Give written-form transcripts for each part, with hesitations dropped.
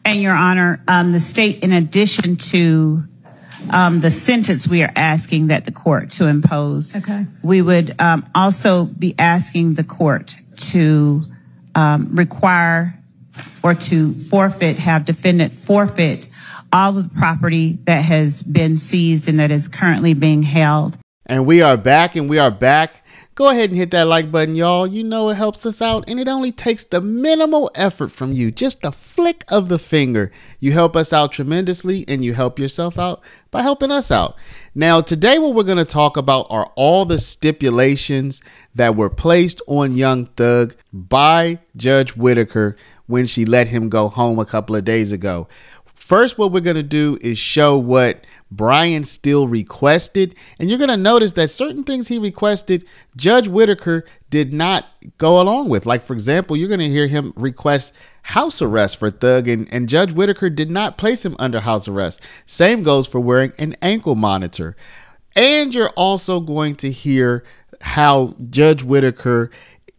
And Your Honor, the state, in addition to the sentence we are asking that the court to impose, we would also be asking the court to require or to forfeit, have defendant forfeit all of the property that has been seized and that is currently being held. And we are back, and we are back. Go ahead and hit that like button, y'all. You know it helps us out, and it only takes the minimal effort from you, just a flick of the finger. You help us out tremendously, and you help yourself out by helping us out. Now, today what we're going to talk about are all the stipulations that were placed on Young Thug by Judge Whitaker when she let him go home a couple of days ago. First, what we're going to do is show what Brian Steele requested. And you're going to notice that certain things he requested, Judge Whitaker did not go along with. Like, for example, you're going to hear him request house arrest for Thug, and Judge Whitaker did not place him under house arrest. Same goes for wearing an ankle monitor. And you're also going to hear how Judge Whitaker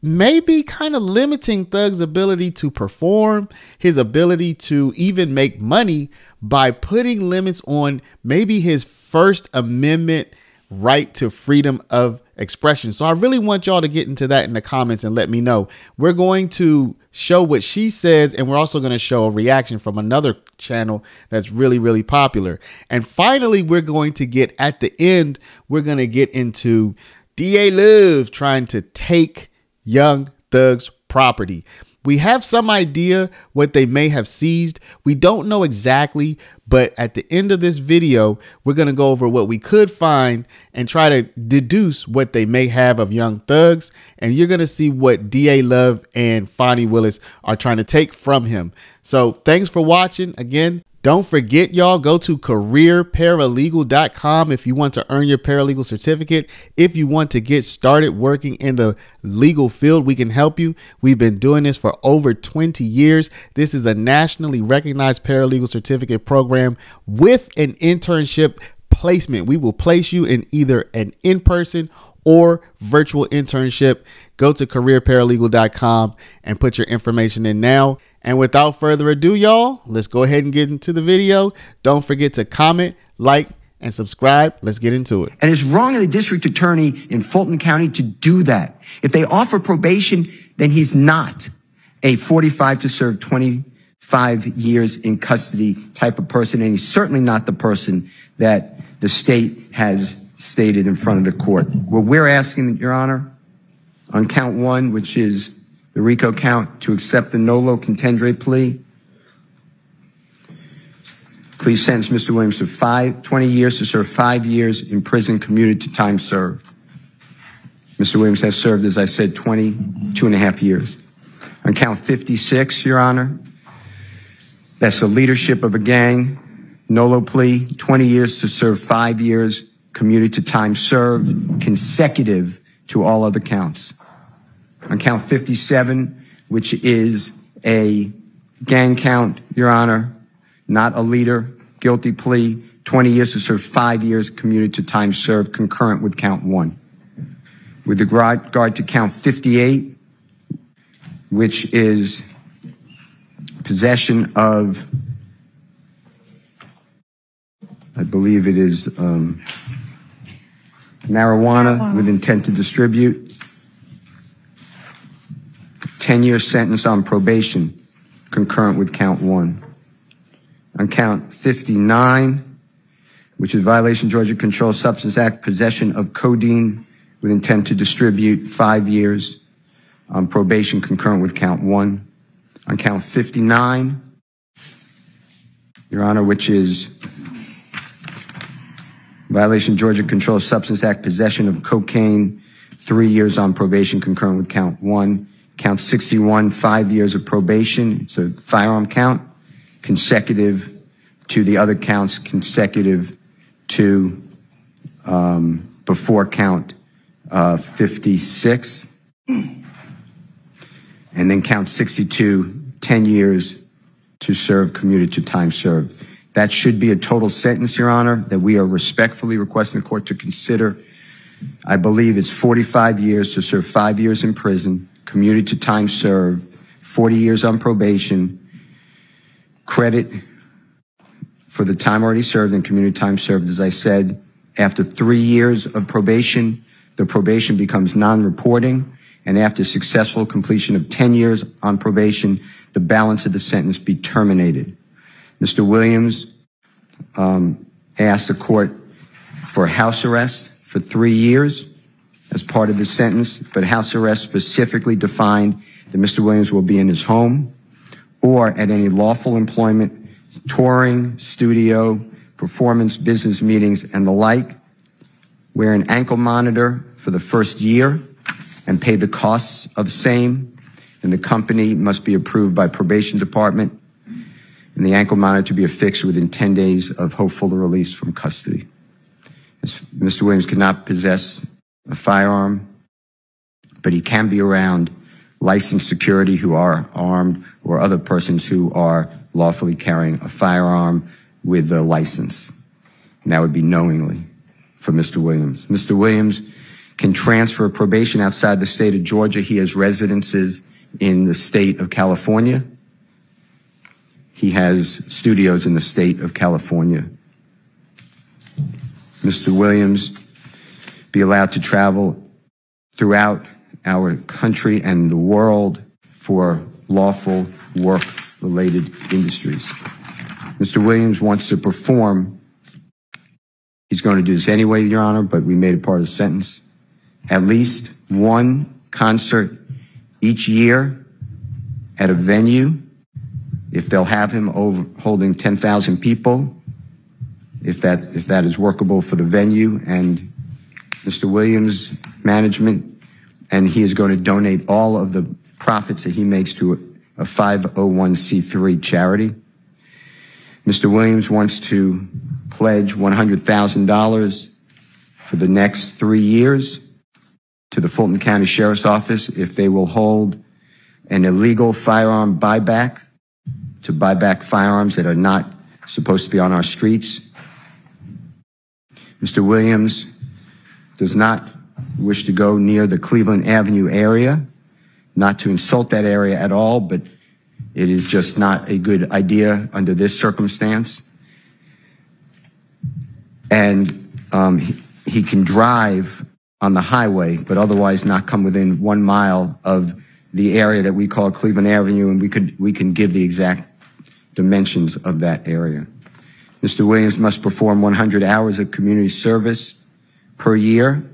maybe kind of limiting Thug's ability to perform, his ability to even make money by putting limits on maybe his First Amendment right to freedom of expression. So I really want y'all to get into that in the comments and let me know. We're going to show what she says, and we're also going to show a reaction from another channel that's really, really popular. And finally, we're going to get, at the end, we're going to get into DA Love trying to take Young Thug's property. We have some idea what they may have seized. We don't know exactly, but at the end of this video, we're going to go over what we could find and try to deduce what they may have of Young Thugs. And you're going to see what DA Love and Fonnie Willis are trying to take from him. So thanks for watching. Again, don't forget, y'all, go to careerparalegal.com if you want to earn your paralegal certificate. If you want to get started working in the legal field, we can help you. We've been doing this for over 20 years. This is a nationally recognized paralegal certificate program with an internship placement. We will place you in either an in-person or virtual internship. Go to careerparalegal.com and put your information in now. And without further ado, y'all, let's go ahead and get into the video. Don't forget to comment, like, and subscribe. Let's get into it. And it's wrong of the district attorney in Fulton County to do that. If they offer probation, then he's not a 45 to serve 25 years in custody type of person. And he's certainly not the person that the state has stated in front of the court. What we're asking, Your Honor, on count one, which is the RICO count, to accept the nolo contendere plea. Please sentence Mr. Williams to 20 years to serve 5 years in prison commuted to time served. Mr. Williams has served, as I said, 22.5 years. On count 56, Your Honor, that's the leadership of a gang, nolo plea, 20 years to serve 5 years commuted to time served, consecutive to all other counts. On count 57, which is a gang count, Your Honor, not a leader, guilty plea, 20 years to serve 5 years commuted to time served, concurrent with count one. With regard to count 58, which is possession of, I believe it is marijuana with intent to distribute, 10-year sentence on probation, concurrent with count one. On count 59, which is violation of Georgia Controlled Substance Act, possession of codeine with intent to distribute, 5 years on probation, concurrent with count one. On count 59, Your Honor, which is violation of Georgia Controlled Substance Act, possession of cocaine, 3 years on probation, concurrent with count one. Count 61, 5 years of probation. It's a firearm count, consecutive to the other counts, consecutive to before count 56. And then count 62, 10 years to serve commuted to time served. That should be a total sentence, Your Honor, that we are respectfully requesting the court to consider. I believe it's 45 years to serve 5 years in prison, commuted to time served, 40 years on probation, credit for the time already served and community time served. As I said, after 3 years of probation, the probation becomes non-reporting, and after successful completion of 10 years on probation, the balance of the sentence be terminated. Mr. Williams asked the court for house arrest for 3 years as part of the sentence, but house arrest specifically defined that Mr. Williams will be in his home or at any lawful employment, touring, studio, performance, business meetings, and the like. Wear an ankle monitor for the first year and pay the costs of same, and the company must be approved by probation department, and the ankle monitor to be affixed within 10 days of hopeful release from custody. Mr. Williams cannot possess a firearm, but he can be around licensed security who are armed or other persons who are lawfully carrying a firearm with a license. And that would be knowingly for Mr. Williams. Mr. Williams can transfer probation outside the state of Georgia. He has residences in the state of California. He has studios in the state of California. Mr. Williams be allowed to travel throughout our country and the world for lawful work-related industries. Mr. Williams wants to perform. He's going to do this anyway, Your Honor, but we made it part of the sentence. At least one concert each year at a venue, if they'll have him holding 10,000 people, if that is workable for the venue and Mr. Williams' management, and he is going to donate all of the profits that he makes to a 501c3 charity. Mr. Williams wants to pledge $100,000 for the next 3 years to the Fulton County Sheriff's Office if they will hold an illegal firearm buyback to buy back firearms that are not supposed to be on our streets. Mr. Williams does not wish to go near the Cleveland Avenue area, not to insult that area at all, but it is just not a good idea under this circumstance. And he can drive on the highway, but otherwise not come within 1 mile of the area that we call Cleveland Avenue, and we can give the exact dimensions of that area. Mr. Williams must perform 100 hours of community service per year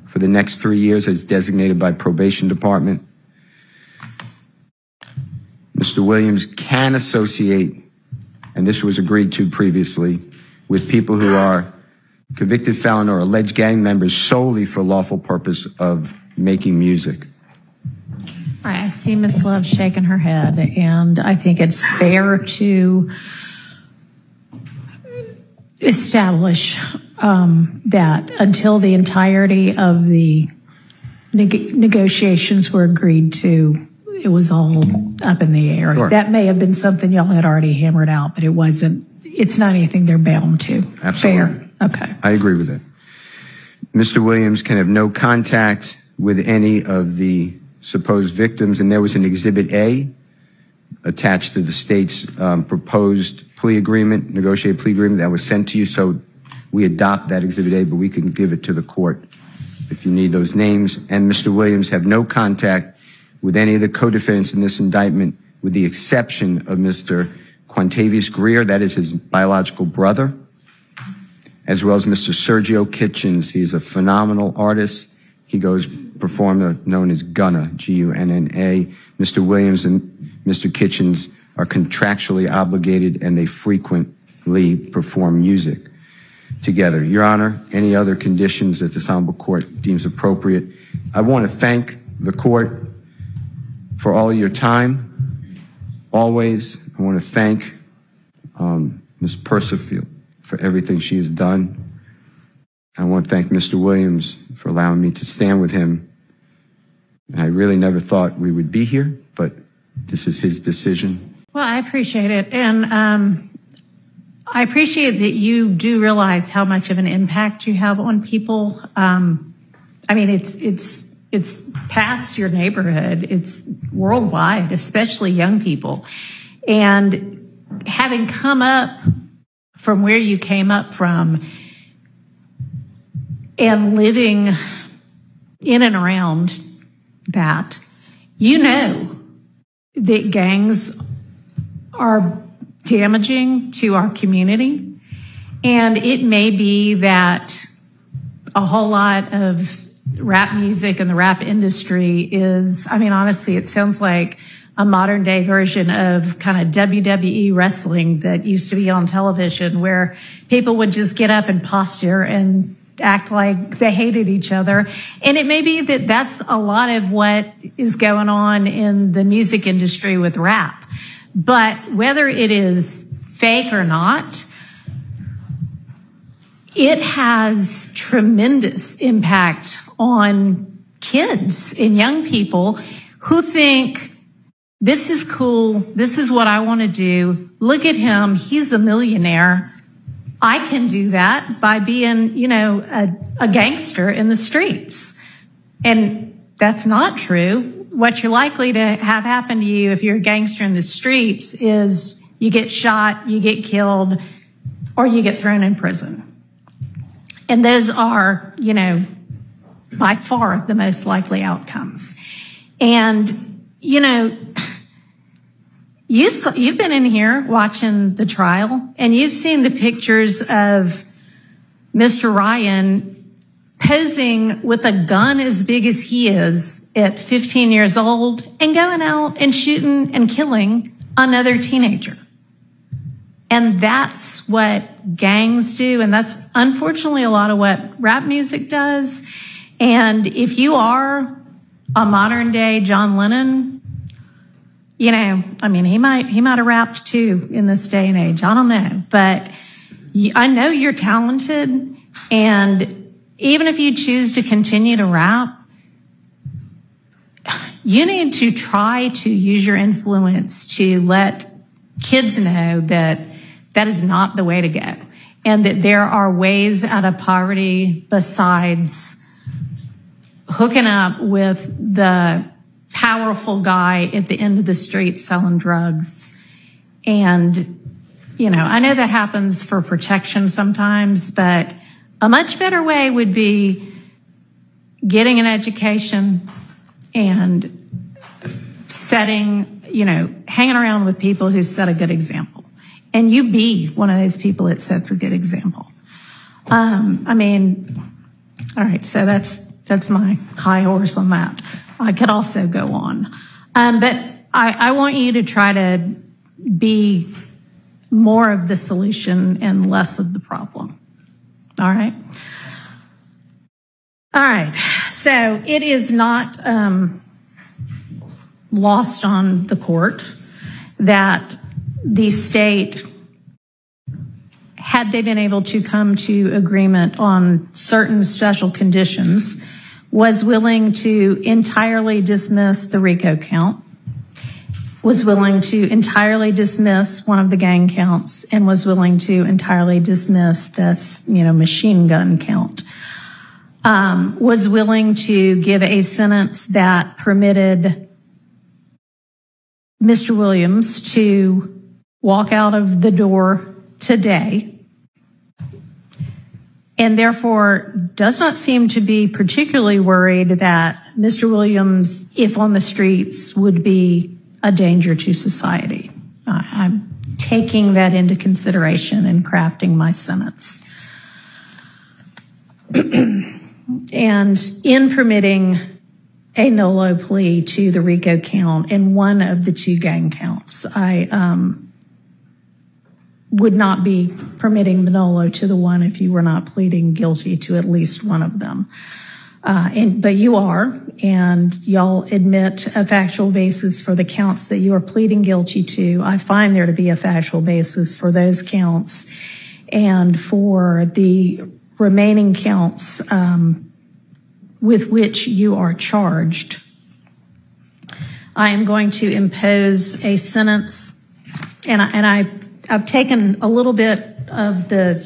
for the next 3 years as designated by probation department. Mr. Williams can associate, and this was agreed to previously, with people who are convicted felon or alleged gang members solely for lawful purpose of making music. All right, I see Ms. Love shaking her head, and I think it's fair to establish that until the entirety of the negotiations were agreed to, it was all up in the air. Sure. That may have been something y'all had already hammered out, but it wasn't. It's not anything they're bound to. Absolutely. Fair. Okay. I agree with that. Mr. Williams can have no contact with any of the supposed victims, and there was an Exhibit A attached to the state's proposed plea agreement, negotiated plea agreement that was sent to you, so we adopt that Exhibit A, but we can give it to the court if you need those names. And Mr. Williams have no contact with any of the co-defendants in this indictment, with the exception of Mr. Quantavious Greer, that is his biological brother, as well as Mr. Sergio Kitchens. He's a phenomenal artist. He goes performer known as Gunna, G-U-N-N-A. Mr. Williams and Mr. Kitchens are contractually obligated, and they frequently perform music together. Your Honor, any other conditions that this honorable court deems appropriate? I want to thank the court for all your time. Always, I want to thank Ms. Percival for everything she has done. I want to thank Mr. Williams for allowing me to stand with him. I really never thought we would be here, but this is his decision. Well, I appreciate it. And I appreciate that you do realize how much of an impact you have on people. I mean, it's past your neighborhood. It's worldwide, especially young people. And having come up from where you came up from and living in and around that, you know that gangs are damaging to our community. And it may be that a whole lot of rap music and the rap industry is, I mean, honestly, it sounds like a modern day version of kind of WWE wrestling that used to be on television, where people would just get up and posture and act like they hated each other. And it may be that that's a lot of what is going on in the music industry with rap. But whether it is fake or not, it has tremendous impact on kids and young people who think, this is cool, this is what I want to do. Look at him, he's a millionaire. I can do that by being, you know, a gangster in the streets. And that's not true. What you're likely to have happen to you if you're a gangster in the streets is you get shot, you get killed, or you get thrown in prison. And those are, you know, by far the most likely outcomes. And, you know, you've been in here watching the trial, and you've seen the pictures of Mr. Ryan posing with a gun as big as he is at 15 years old and going out and shooting and killing another teenager. And that's what gangs do, and that's unfortunately a lot of what rap music does. And if you are a modern day John Lennon, you know, I mean, he might have rapped too in this day and age. I don't know, but I know you're talented, and even if you choose to continue to rap, you need to try to use your influence to let kids know that that is not the way to go, and that there are ways out of poverty besides hooking up with the powerful guy at the end of the street selling drugs. And, you know, I know that happens for protection sometimes, but a much better way would be getting an education and setting, you know, hanging around with people who set a good example. And you be one of those people that sets a good example. I mean, all right, so that's my high horse on that. I could also go on. But I want you to try to be more of the solution and less of the problem. All right? All right. So it is not lost on the court that the state, had they been able to come to agreement on certain special conditions, was willing to entirely dismiss the RICO count, was willing to entirely dismiss one of the gang counts, and was willing to entirely dismiss this, you know, machine gun count. Was willing to give a sentence that permitted Mr. Williams to walk out of the door today, and therefore does not seem to be particularly worried that Mr. Williams, if on the streets, would be a danger to society. I'm taking that into consideration in crafting my sentence. And in permitting a NOLO plea to the RICO count and one of the two gang counts, I would not be permitting the NOLO to the one if you were not pleading guilty to at least one of them. But you are, and y'all admit a factual basis for the counts that you are pleading guilty to. I find there to be a factual basis for those counts, and for the remaining counts with which you are charged, I am going to impose a sentence, and I've taken a little bit of the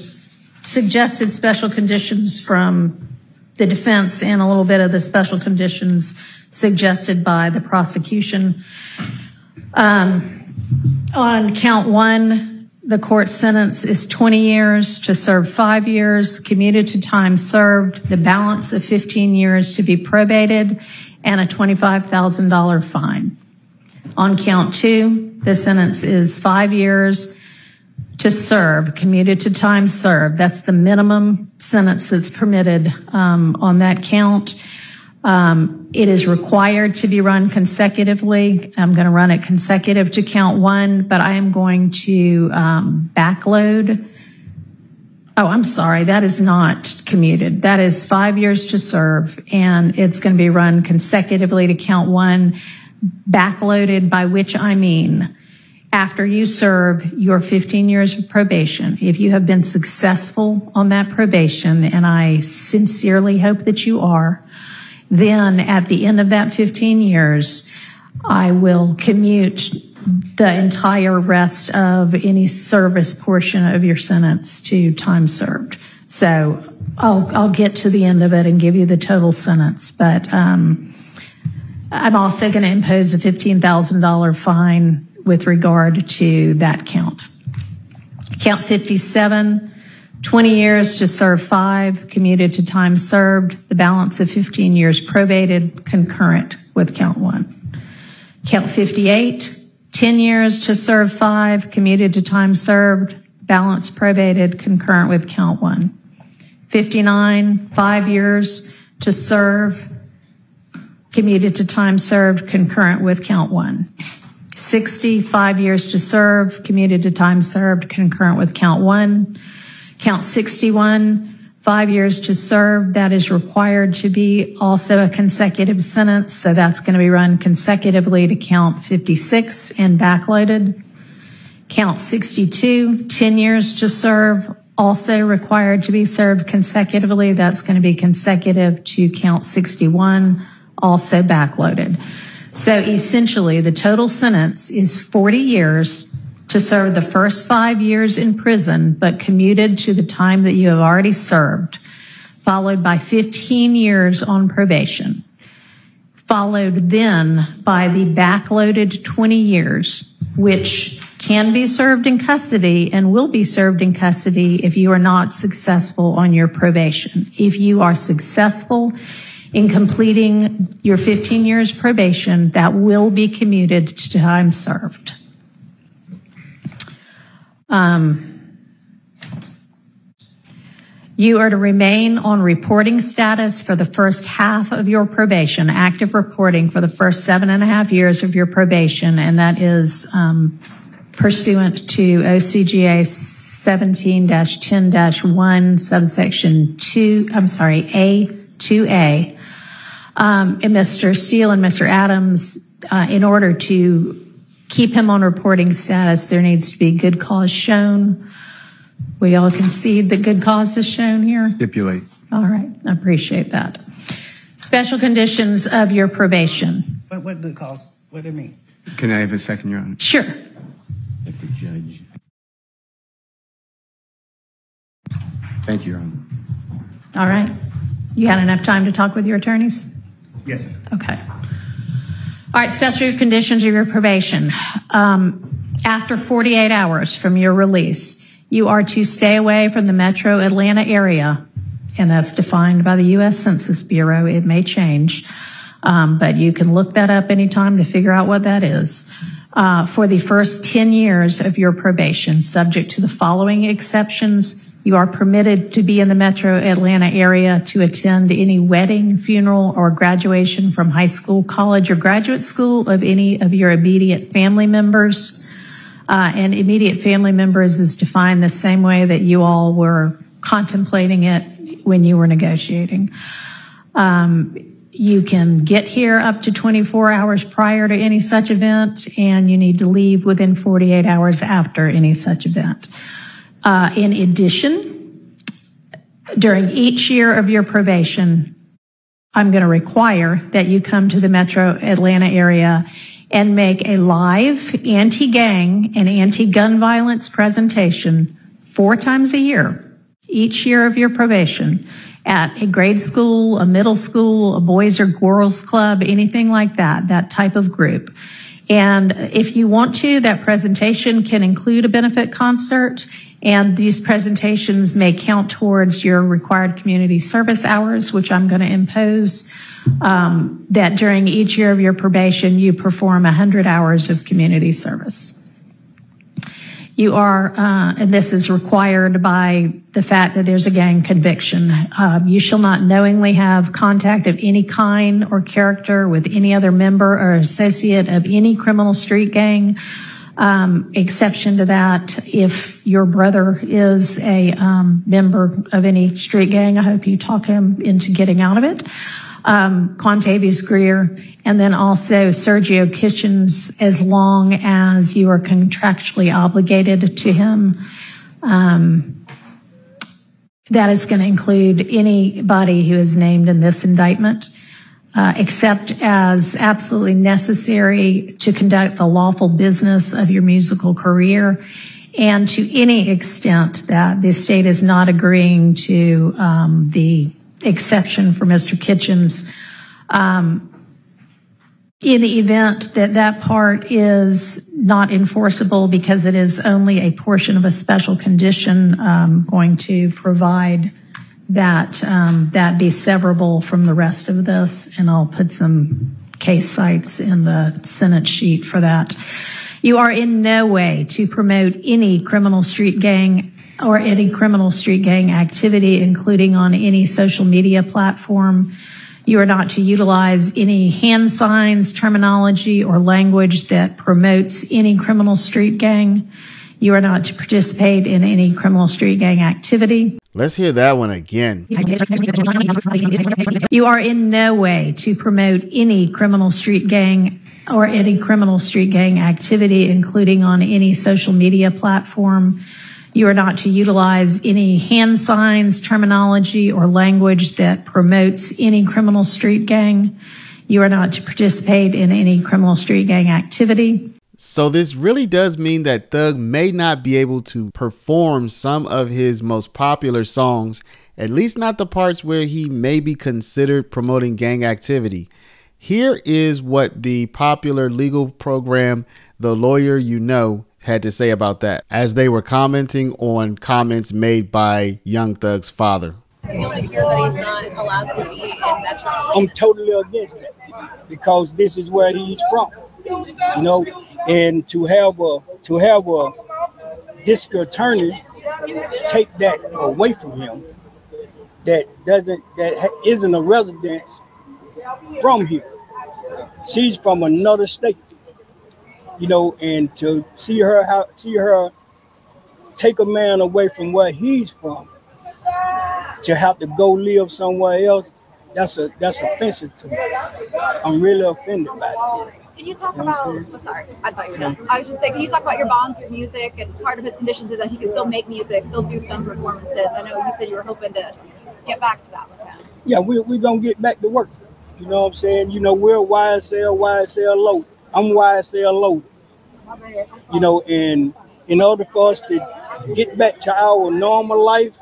suggested special conditions from the defense and a little bit of the special conditions suggested by the prosecution. On count one, the court sentence is 20 years to serve 5 years, commuted to time served, the balance of 15 years to be probated, and a $25,000 fine. On count two, the sentence is 5 years to serve, commuted to time served. That's the minimum sentence that's permitted on that count. It is required to be run consecutively. I'm going to run it consecutive to count one, but I am going to backload. Oh, I'm sorry. That is not commuted. That is 5 years to serve, and it's going to be run consecutively to count one, backloaded, by which I mean after you serve your 15 years of probation. If you have been successful on that probation, and I sincerely hope that you are, then at the end of that 15 years, I will commute the entire rest of any service portion of your sentence to time served. So I'll get to the end of it and give you the total sentence. But I'm also going to impose a $15,000 fine with regard to that count. Count 57. 20 years to serve 5, commuted to time served, the balance of 15 years probated, concurrent with count 1. Count 58, 10 years to serve 5, commuted to time served, balance probated, concurrent with count 1. 59, 5 years to serve, commuted to time served, concurrent with count 1. 60, 5 years to serve, commuted to time served, concurrent with count 1. Count 61, 5 years to serve. That is required to be also a consecutive sentence, so that's going to be run consecutively to count 56 and backloaded. Count 62, 10 years to serve, also required to be served consecutively. That's going to be consecutive to count 61, also backloaded. So essentially, the total sentence is 40 years to serve the first 5 years in prison, but commuted to the time that you have already served, followed by 15 years on probation, followed then by the backloaded 20 years, which can be served in custody and will be served in custody if you are not successful on your probation. If you are successful in completing your 15 years probation, that will be commuted to time served. You are to remain on reporting status for the first half of your probation, active reporting for the first 7.5 years of your probation, and that is pursuant to OCGA 17-10-1, subsection 2, A2A. And Mr. Steele and Mr. Adams, in order to keep him on reporting status, there needs to be good cause shown. We all concede that good cause is shown here? Stipulate. All right, I appreciate that. Special conditions of your probation. What good cause? What do you mean? Can I have a second, Your Honor? Sure. Let the judge. Thank you, Your Honor. All right. You had enough time to talk with your attorneys? Yes, sir. Okay. All right, special conditions of your probation. After 48 hours from your release, you are to stay away from the metro Atlanta area, and that's defined by the U.S. Census Bureau. It may change, but you can look that up anytime to figure out what that is. For the first 10 years of your probation, subject to the following exceptions, you are permitted to be in the metro Atlanta area to attend any wedding, funeral, or graduation from high school, college, or graduate school of any of your immediate family members. And immediate family members is defined the same way that you all were contemplating it when you were negotiating. You can get here up to 24 hours prior to any such event, and you need to leave within 48 hours after any such event. In addition, during each year of your probation, I'm going to require that you come to the metro Atlanta area and make a live anti-gang and anti-gun violence presentation 4 times a year, each year of your probation, at a grade school, a middle school, a boys or girls club, anything like that, that type of group. And if you want to, that presentation can include a benefit concert, and these presentations may count towards your required community service hours, which I'm going to impose, that during each year of your probation, you perform 100 hours of community service. You are, and this is required by the fact that there's a gang conviction. You shall not knowingly have contact of any kind or character with any other member or associate of any criminal street gang. Exception to that, if your brother is a member of any street gang, I hope you talk him into getting out of it. Quantavious Greer, and then also Sergio Kitchens, as long as you are contractually obligated to him. That is going to include anybody who is named in this indictment, except as absolutely necessary to conduct the lawful business of your musical career, and to any extent that the state is not agreeing to the exception for Mr. Kitchens. In the event that that part is not enforceable because it is only a portion of a special condition, going to provide that that be severable from the rest of this, and I'll put some case cites in the Senate sheet for that. You are in no way to promote any criminal street gang or any criminal street gang activity, including on any social media platform. You are not to utilize any hand signs, terminology, or language that promotes any criminal street gang. You are not to participate in any criminal street gang activity. Let's hear that one again. You are in no way to promote any criminal street gang or any criminal street gang activity, including on any social media platform. You are not to utilize any hand signs, terminology, or language that promotes any criminal street gang. You are not to participate in any criminal street gang activity. So this really does mean that Thug may not be able to perform some of his most popular songs, at least not the parts where he may be considered promoting gang activity. Here is what the popular legal program, The Lawyer You Know, had to say about that as they were commenting on comments made by Young Thug's father. I feel like here that he's not allowed to be in Metro. I'm totally against that because this is where he's from, you know, and to have a district attorney take that away from him that isn't a resident from here. She's from another state. You know, and to see her take a man away from where he's from to have to go live somewhere else, that's offensive to me. I'm really offended by it. Can you talk about? Oh, sorry, I thought you were done. I was just saying, can you talk about your bond through music? And part of his conditions is that he can still make music, still do some performances. I know you said you were hoping to get back to that with him. Yeah, we're gonna get back to work. You know what I'm saying? You know, we're YSL loaded. I'm YSL loaded. You know, and in order for us to get back to our normal life,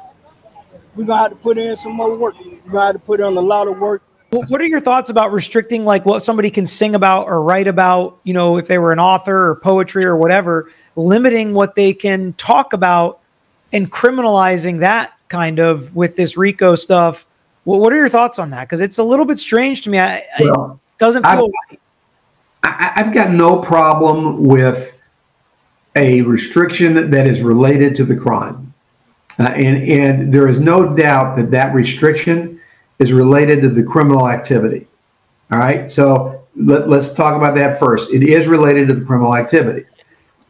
we're going to have to put in some more work. We're going to have to put in a lot of work. What are your thoughts about restricting like what somebody can sing about or write about, you know, if they were an author or poetry or whatever, limiting what they can talk about and criminalizing that kind of with this RICO stuff? What are your thoughts on that? Because it's a little bit strange to me. It doesn't feel right. I've got no problem with a restriction that is related to the crime. And there is no doubt that that restriction is related to the criminal activity. All right. So let's talk about that first. It is related to the criminal activity.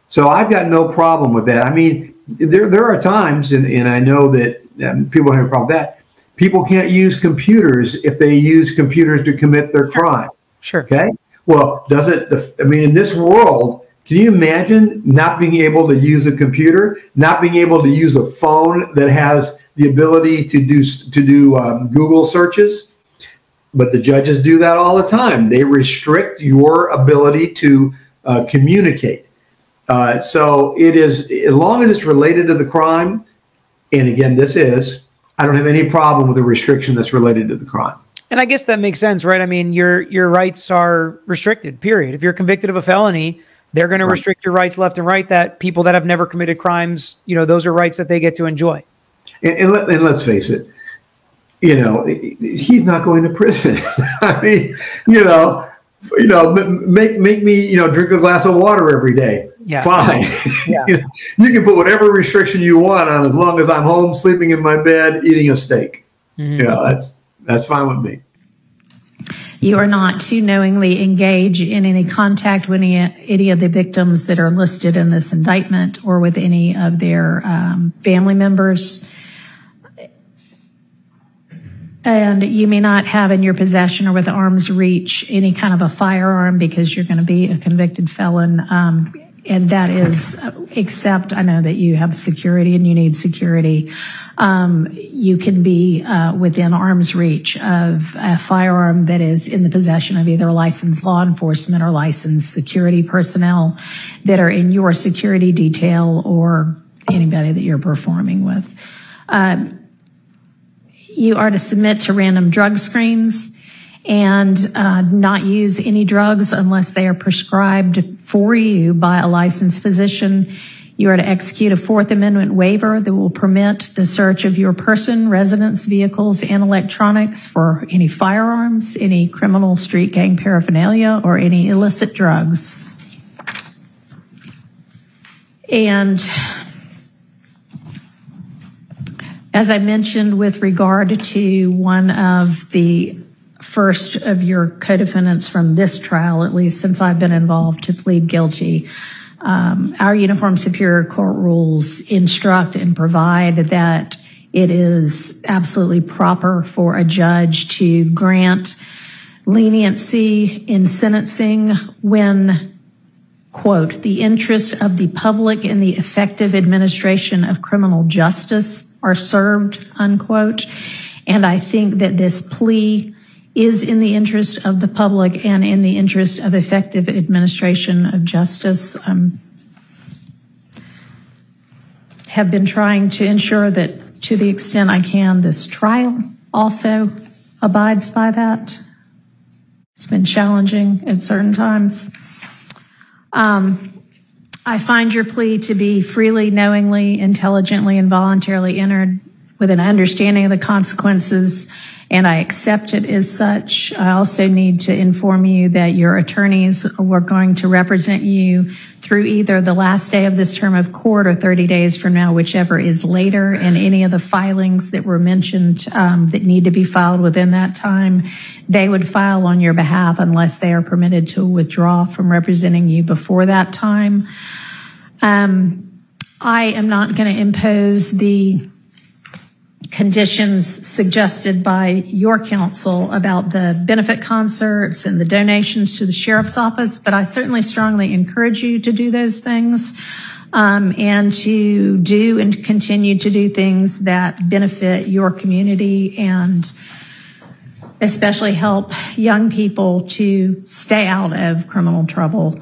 So I've got no problem with that. I mean, there are times, and I know that people don't have a problem with that. People can't use computers if they use computers to commit their crime. Sure. Okay. Well, I mean, in this world, can you imagine not being able to use a computer, not being able to use a phone that has the ability to do Google searches? But the judges do that all the time. They restrict your ability to communicate. So it is, as long as it's related to the crime, and again, I don't have any problem with a restriction that's related to the crime. And I guess that makes sense, right? I mean, your rights are restricted, period. If you're convicted of a felony, they're going to restrict your rights left and right. That people that have never committed crimes, those are rights that they get to enjoy. And let's face it, he's not going to prison. I mean, make me, drink a glass of water every day. Yeah. Fine. Yeah. You can put whatever restriction you want on as long as I'm home, sleeping in my bed, eating a steak. That's fine with me. You are not to knowingly engage in any contact with any of the victims that are listed in this indictment or with any of their family members. And you may not have in your possession or with arm's reach any kind of a firearm because you're going to be a convicted felon. And that is, except I know that you have security and you need security. You can be within arm's reach of a firearm that is in the possession of either licensed law enforcement or licensed security personnel that are in your security detail or anybody that you're performing with. You are to submit to random drug screens and not use any drugs unless they are prescribed for you by a licensed physician. You are to execute a Fourth Amendment waiver that will permit the search of your person, residence, vehicles, and electronics for any firearms, any criminal street gang paraphernalia, or any illicit drugs. And as I mentioned with regard to one of the first of your co-defendants from this trial, at least since I've been involved, to plead guilty, our Uniform Superior Court rules instruct and provide that it is absolutely proper for a judge to grant leniency in sentencing when, quote, the interests of the public and the effective administration of criminal justice are served, unquote. And I think that this plea is in the interest of the public and in the interest of effective administration of justice. Have been trying to ensure that to the extent I can, this trial also abides by that. It's been challenging at certain times. I find your plea to be freely, knowingly, intelligently, and voluntarily entered with an understanding of the consequences, and I accept it as such. I also need to inform you that your attorneys were going to represent you through either the last day of this term of court or 30 days from now, whichever is later, and any of the filings that were mentioned that need to be filed within that time, they would file on your behalf unless they are permitted to withdraw from representing you before that time. I am not going to impose the conditions suggested by your counsel about the benefit concerts and the donations to the sheriff's office, but I certainly strongly encourage you to do those things and to do and continue to do things that benefit your community and especially help young people to stay out of criminal trouble.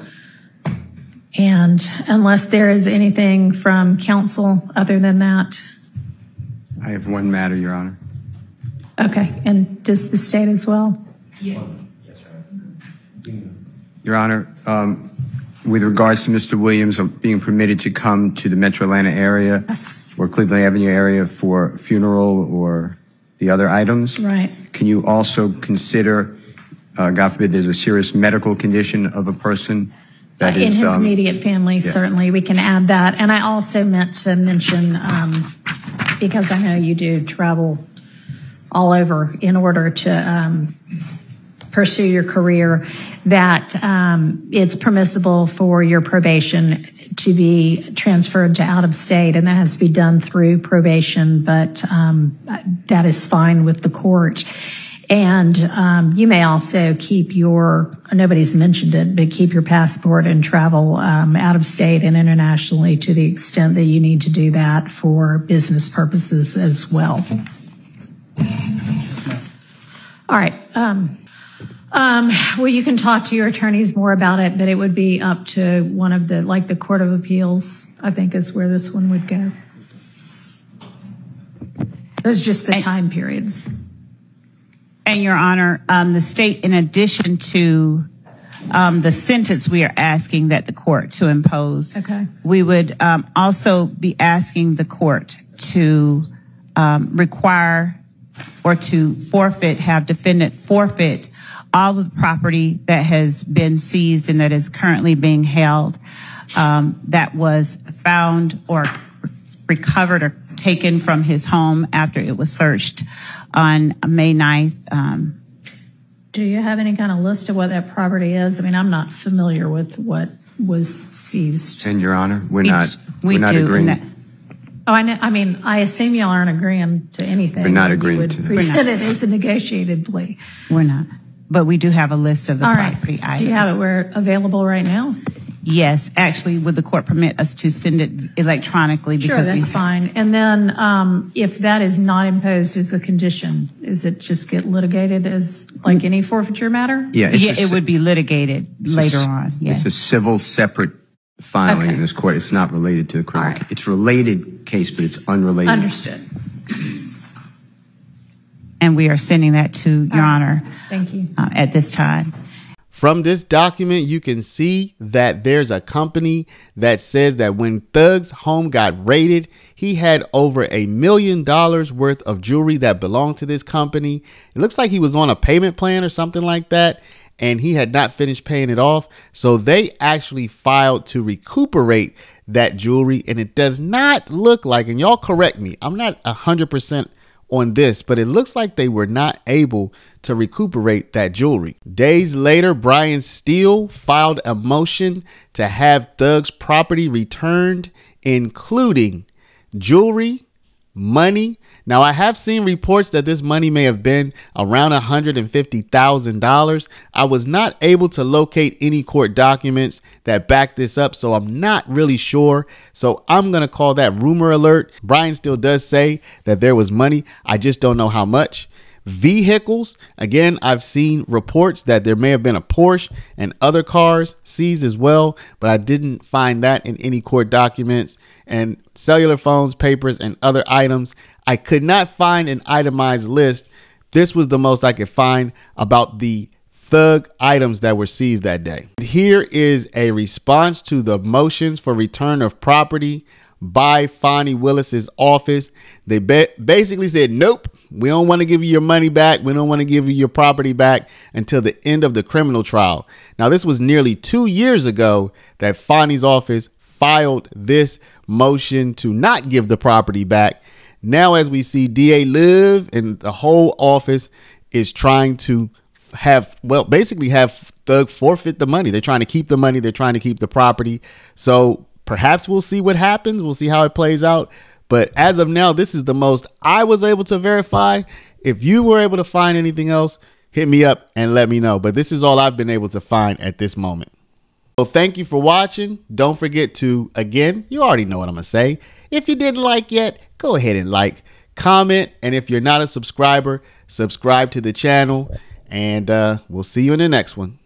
And unless there is anything from counsel other than that. I have one matter, Your Honor. Okay, and does the state as well? Yeah. Your Honor, with regards to Mr. Williams being permitted to come to the Metro Atlanta area or Cleveland Avenue area for funeral or the other items, right? Can you also consider, God forbid, there's a serious medical condition of a person that in is his immediate family? Certainly, we can add that. And I also meant to mention, because I know you do travel all over in order to pursue your career, that it's permissible for your probation to be transferred to out of state, and that has to be done through probation, but that is fine with the court. And you may also keep your, nobody's mentioned it, but keep your passport and travel out of state and internationally to the extent that you need to do that for business purposes as well. All right. Well, you can talk to your attorneys more about it, but it would be up to one of the, like the Court of Appeals, I think is where this one would go. Those are just the time periods. And Your Honor, the state, in addition to the sentence we are asking that the court to impose, we would also be asking the court to require or to have defendant forfeit all of the property that has been seized and that is currently being held, that was found or recovered or taken from his home after it was searched on May 9th. Do you have any kind of list of what that property is? I mean, I'm not familiar with what was seized. And Your Honor, we're not agreeing. Oh, I mean, I assume y'all aren't agreeing to anything. We're not agreeing to that. Present it as a negotiated plea. We're not. But we do have a list of the property items. Do you have it available right now? Yes. Actually, would the court permit us to send it electronically? Sure, that's fine. And then if that is not imposed as a condition, is it just get litigated as like any forfeiture matter? Yeah, it would be litigated later on. Yes. It's a civil separate filing in this court. It's not related to a criminal case. It's related case, but it's unrelated. Understood. And we are sending that to Your Honor. Thank you. At this time. From this document, you can see that there's a company that says that when Thug's home got raided, he had over $1 million worth of jewelry that belonged to this company. It looks like he was on a payment plan or something like that, and he had not finished paying it off. So they actually filed to recuperate that jewelry, and it does not look like, and y'all correct me, I'm not 100% on this, but it looks like they were not able to recuperate that jewelry. Days later, Brian Steele filed a motion to have Thug's property returned, including jewelry, money. Now, I have seen reports that this money may have been around $150,000. I was not able to locate any court documents that back this up, so I'm not really sure. So I'm going to call that rumor alert. Brian still does say that there was money. I just don't know how much. Vehicles, again, I've seen reports that there may have been a Porsche and other cars seized as well, but I didn't find that in any court documents. And cellular phones, papers, and other items, I could not find an itemized list. This was the most I could find about the Thug items that were seized that day. Here is a response to the motions for return of property by Fonnie Willis's office. They basically said, nope, we don't want to give you your money back. We don't want to give you your property back until the end of the criminal trial. Now, this was nearly 2 years ago that Fonnie's office filed this motion to not give the property back. Now, as we see, DA Liv and the whole office is trying to basically have Thug forfeit the money. They're trying to keep the money. They're trying to keep the property. So perhaps we'll see what happens. We'll see how it plays out. But as of now, this is the most I was able to verify. If you were able to find anything else, hit me up and let me know. But this is all I've been able to find at this moment. So thank you for watching. Don't forget to, again, you already know what I'm going to say. If you didn't like yet, go ahead and like, comment. And if you're not a subscriber, subscribe to the channel. And we'll see you in the next one.